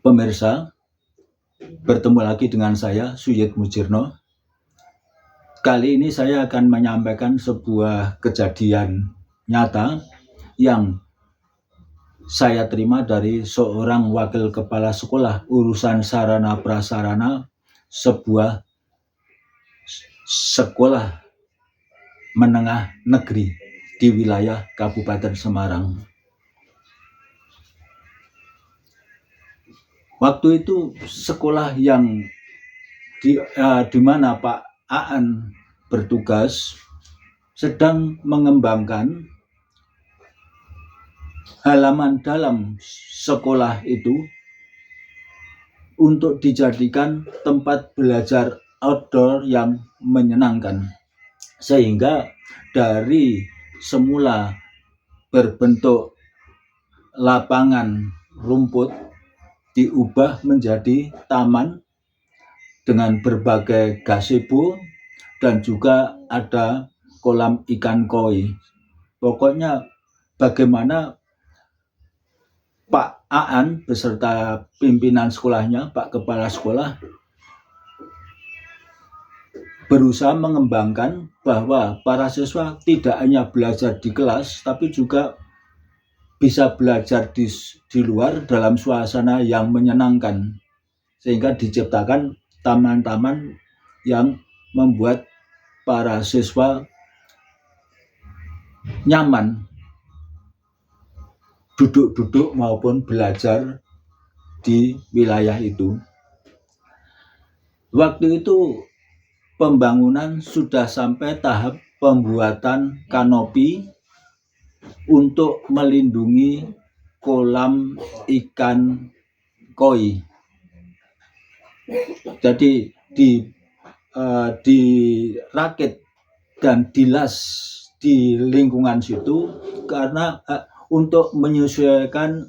Pemirsa, bertemu lagi dengan saya, Suyit Mujirno. Kali ini saya akan menyampaikan sebuah kejadian nyata yang saya terima dari seorang wakil kepala sekolah urusan sarana prasarana sebuah sekolah menengah negeri di wilayah Kabupaten Semarang. Waktu itu sekolah yang di mana Pak Aan bertugas sedang mengembangkan halaman dalam sekolah itu untuk dijadikan tempat belajar outdoor yang menyenangkan, sehingga dari semula berbentuk lapangan rumput diubah menjadi taman dengan berbagai gazebo dan juga ada kolam ikan koi. Pokoknya bagaimana Pak Aan beserta pimpinan sekolahnya, Pak Kepala Sekolah, berusaha mengembangkan bahwa para siswa tidak hanya belajar di kelas, tapi juga bisa belajar di luar dalam suasana yang menyenangkan, sehingga diciptakan taman-taman yang membuat para siswa nyaman duduk-duduk maupun belajar di wilayah itu. Waktu itu pembangunan sudah sampai tahap pembuatan kanopi untuk melindungi kolam ikan koi. Jadi dirakit dan dilas di lingkungan situ karena untuk menyesuaikan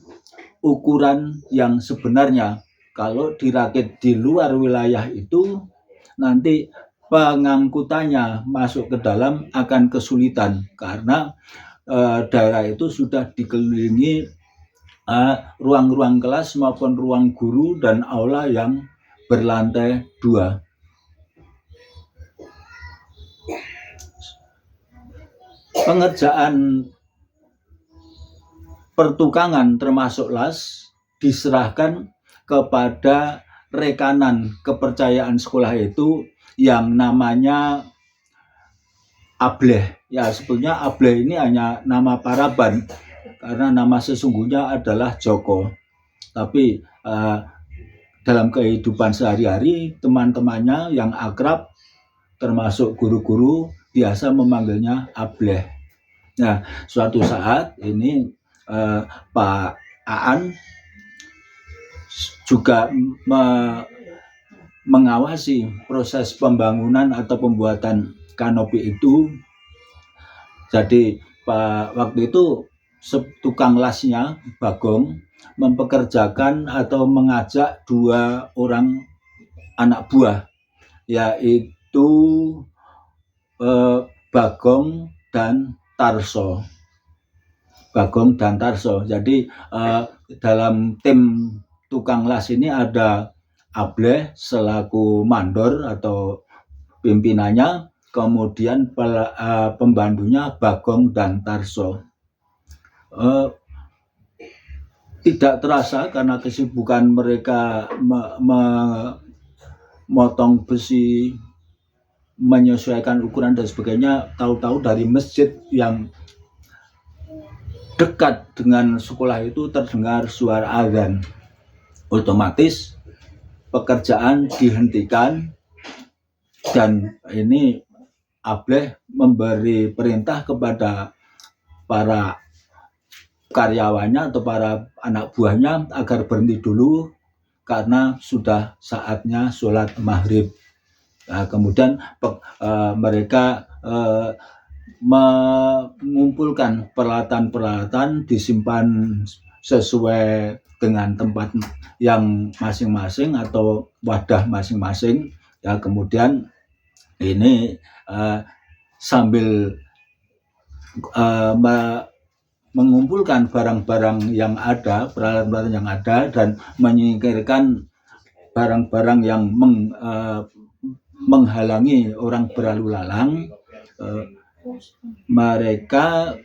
ukuran yang sebenarnya. Kalau dirakit di luar wilayah itu, nanti pengangkutannya masuk ke dalam akan kesulitan karena daerah itu sudah dikelilingi ruang-ruang kelas maupun ruang guru dan aula yang berlantai 2. Pengerjaan pertukangan termasuk las diserahkan kepada rekanan kepercayaan sekolah itu yang namanya Ableh. Ya, sebetulnya Ableh ini hanya nama paraban karena nama sesungguhnya adalah Joko. Tapi dalam kehidupan sehari-hari teman-temannya yang akrab termasuk guru-guru biasa memanggilnya Ableh. Nah, suatu saat ini Pak Aan juga mengawasi proses pembangunan atau pembuatan kanopi itu. Jadi waktu itu tukang lasnya Bagong mempekerjakan atau mengajak 2 orang anak buah, yaitu Bagong dan Tarso. Jadi dalam tim tukang las ini ada Ableh selaku mandor atau pimpinannya, kemudian pembantunya Bagong dan Tarso. Tidak terasa karena kesibukan mereka memotong besi, menyesuaikan ukuran dan sebagainya, tahu-tahu dari masjid yang dekat dengan sekolah itu terdengar suara azan. Otomatis pekerjaan dihentikan dan ini Ableh memberi perintah kepada para karyawannya atau para anak buahnya agar berhenti dulu karena sudah saatnya sholat maghrib. Nah, kemudian mereka mengumpulkan peralatan-peralatan, disimpan sesuai dengan tempat yang masing-masing atau wadah masing-masing. Ya, kemudian ini sambil mengumpulkan barang-barang yang ada, peralatan yang ada, dan menyingkirkan barang-barang yang menghalangi orang berlalu lalang. Mereka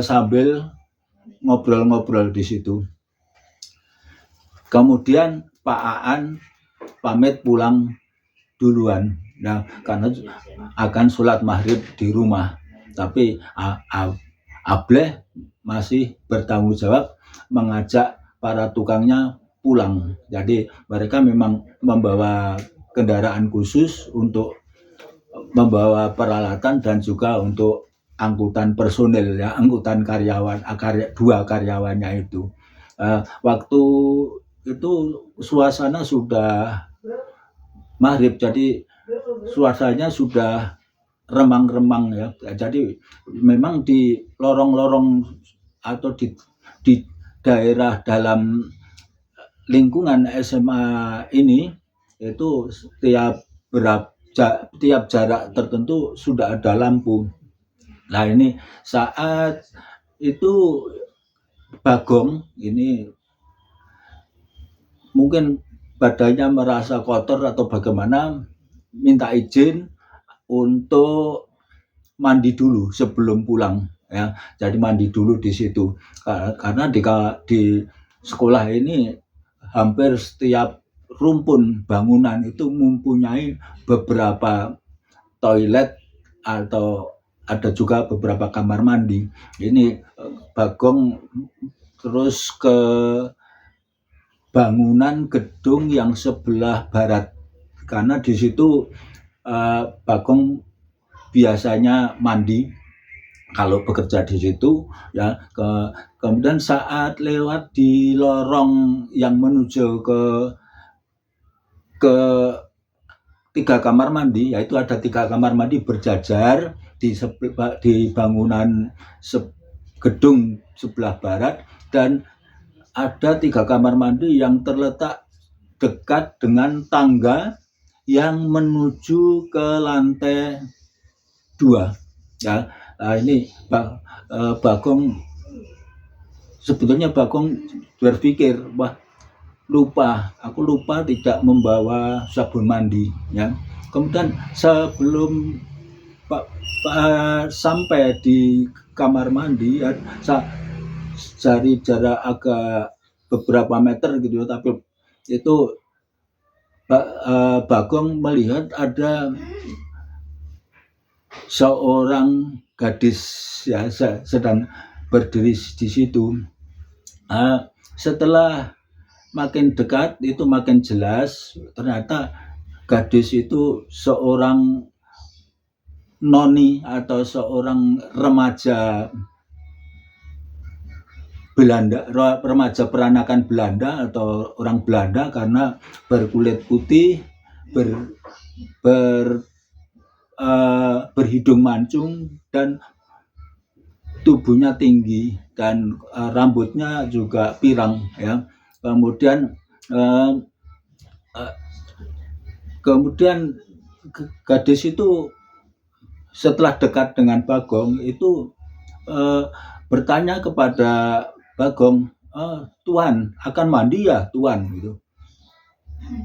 sambil ngobrol-ngobrol di situ. Kemudian Pak Aan pamit pulang duluan, nah, karena akan sholat maghrib di rumah. Tapi Ableh masih bertanggung jawab mengajak para tukangnya pulang. Jadi mereka memang membawa kendaraan khusus untuk membawa peralatan dan juga untuk angkutan personil, ya, angkutan karyawan, dua karyawannya itu. Waktu itu suasana sudah maghrib, jadi suasananya sudah remang-remang, ya. Jadi memang di lorong-lorong atau di daerah dalam lingkungan SMA ini itu tiap jarak tertentu sudah ada lampu. Nah, ini saat itu Bagong ini mungkin badannya merasa kotor atau bagaimana, minta izin untuk mandi dulu sebelum pulang, ya. Jadi mandi dulu di situ karena di sekolah ini hampir setiap rumpun bangunan itu mempunyai beberapa toilet atau ada juga beberapa kamar mandi. Ini Bagong terus ke bangunan gedung yang sebelah barat, karena di situ Bagong biasanya mandi kalau bekerja di situ, ya. Kemudian saat lewat di lorong yang menuju ke 3 kamar mandi, yaitu ada 3 kamar mandi berjajar di bangunan gedung sebelah barat, dan ada 3 kamar mandi yang terletak dekat dengan tangga yang menuju ke lantai 2, ya. Nah, ini Bagong sebetulnya berpikir, wah, aku lupa tidak membawa sabun mandi, ya. Kemudian sebelum sampai di kamar mandi, ya, dari jarak agak beberapa meter gitu, tapi itu Bagong melihat ada seorang gadis, ya, sedang berdiri di situ. Setelah makin dekat itu makin jelas, ternyata gadis itu seorang noni atau seorang remaja Belanda, remaja peranakan Belanda atau orang Belanda, karena berkulit putih, berhidung mancung, dan tubuhnya tinggi, dan rambutnya juga pirang, ya. Kemudian gadis itu setelah dekat dengan Bagong itu bertanya kepada Bagong, "Tuan akan mandi ya, Tuan?" gitu.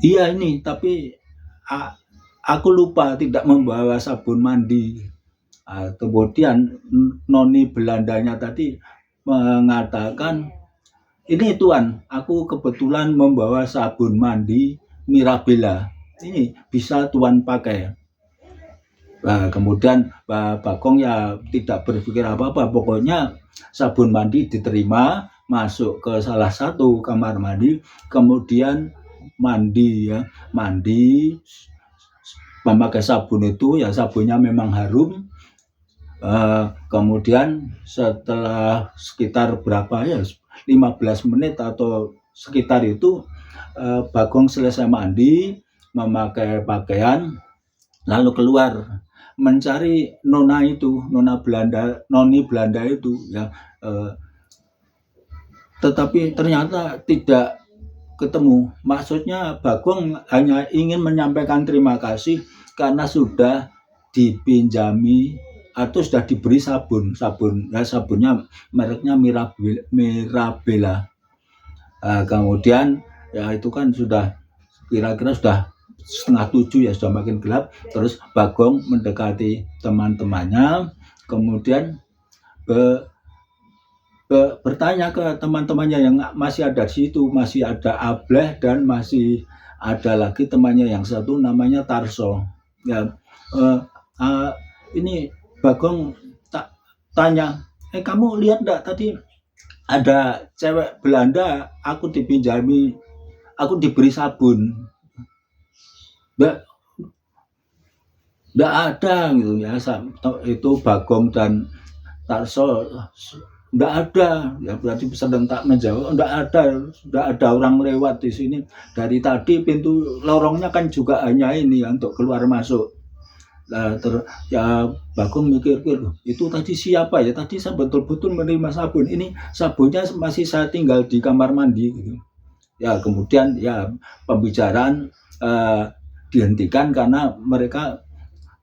"Iya, ini, tapi aku lupa tidak membawa sabun mandi." Kemudian noni Belandanya tadi mengatakan, "Ini Tuan, aku kebetulan membawa sabun mandi Mirabella. Ini bisa Tuan pakai." Nah, kemudian Bagong ya tidak berpikir apa-apa, pokoknya sabun mandi diterima, masuk ke salah satu kamar mandi, kemudian mandi, ya, mandi memakai sabun itu, ya, sabunnya memang harum. Kemudian setelah sekitar berapa, ya, 15 menit atau sekitar itu, Bagong selesai mandi, memakai pakaian, lalu keluar mencari noni Belanda itu, ya. Tetapi ternyata tidak ketemu. Maksudnya Bagong hanya ingin menyampaikan terima kasih karena sudah dipinjami atau sudah diberi sabun ya, sabunnya mereknya Mirabella. Kemudian ya itu kan sudah kira-kira sudah 6:30 ya, sudah makin gelap. Terus Bagong mendekati teman-temannya, kemudian bertanya ke teman-temannya yang masih ada di situ. Masih ada Ableh dan masih ada lagi temannya yang satu namanya Tarso ya. Ini Bagong tanya, kamu lihat enggak tadi ada cewek Belanda, aku diberi sabun. Enggak ada gitu ya. Itu Bagong dan Tarso, enggak ada ya, berarti sedang tak menjawab, enggak ada orang lewat di sini dari tadi. Pintu lorongnya kan juga hanya ini ya, untuk keluar masuk. Ya Bagong mikir, itu tadi siapa ya, tadi saya betul-betul menerima sabun, ini sabunnya masih saya tinggal di kamar mandi gitu. Ya kemudian ya pembicaraan dihentikan karena mereka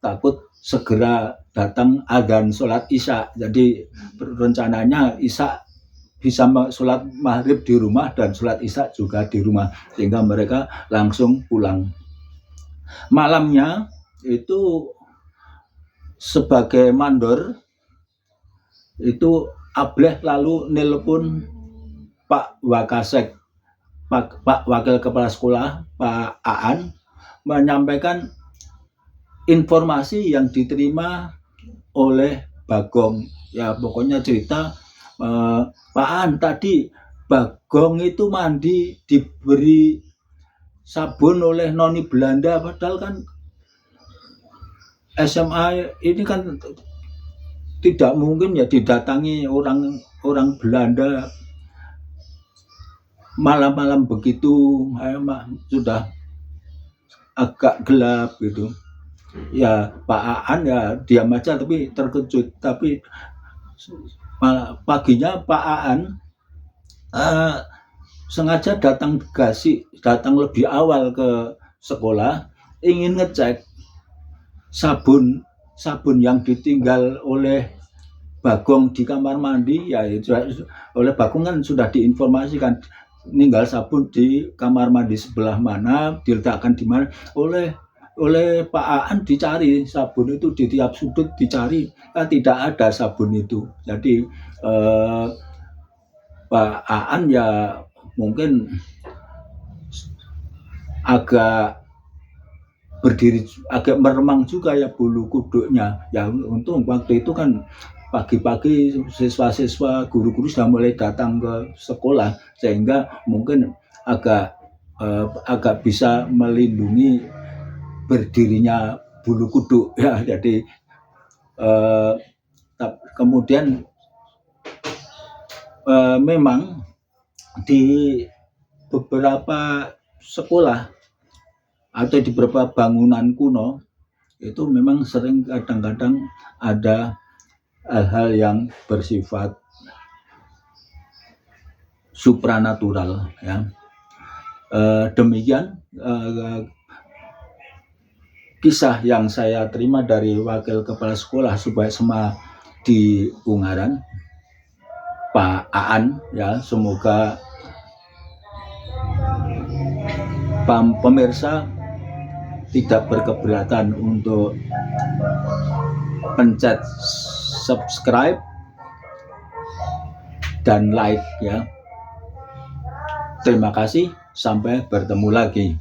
takut segera datang adzan sholat isya. Jadi rencananya isya bisa sholat maghrib di rumah dan sholat isya juga di rumah, sehingga mereka langsung pulang. Malamnya itu sebagai mandor itu Ableh lalu nelpon Pak Wakasek, Pak Wakil Kepala Sekolah, Pak Aan, menyampaikan informasi yang diterima oleh Bagong. Ya pokoknya cerita, Pak Aan tadi Bagong itu mandi diberi sabun oleh noni Belanda, padahal kan SMA ini kan tidak mungkin ya didatangi orang Belanda malam-malam begitu, sudah agak gelap gitu. Ya Pak Aan ya diam aja tapi terkejut. Tapi paginya Pak Aan sengaja datang lebih awal ke sekolah, ingin ngecek sabun yang ditinggal oleh Bagong di kamar mandi. Ya oleh Bagong kan sudah diinformasikan ninggal sabun di kamar mandi sebelah mana, diletakkan di mana. Oleh Pak Aan dicari sabun itu di tiap sudut, dicari, tidak ada sabun itu. Jadi Pak Aan ya mungkin agak meremang juga ya bulu kuduknya. Ya untung waktu itu kan pagi-pagi siswa-siswa, guru-guru sudah mulai datang ke sekolah, sehingga mungkin agak bisa melindungi berdirinya bulu kuduk ya. Jadi kemudian memang di beberapa sekolah atau di beberapa bangunan kuno itu memang sering kadang-kadang ada hal-hal yang bersifat supranatural ya. Demikian kisah yang saya terima dari Wakil Kepala Sekolah Subaya SMA di Ungaran, Pak Aan ya. Semoga pemirsa tidak berkeberatan untuk pencet subscribe dan like ya. Terima kasih, sampai bertemu lagi.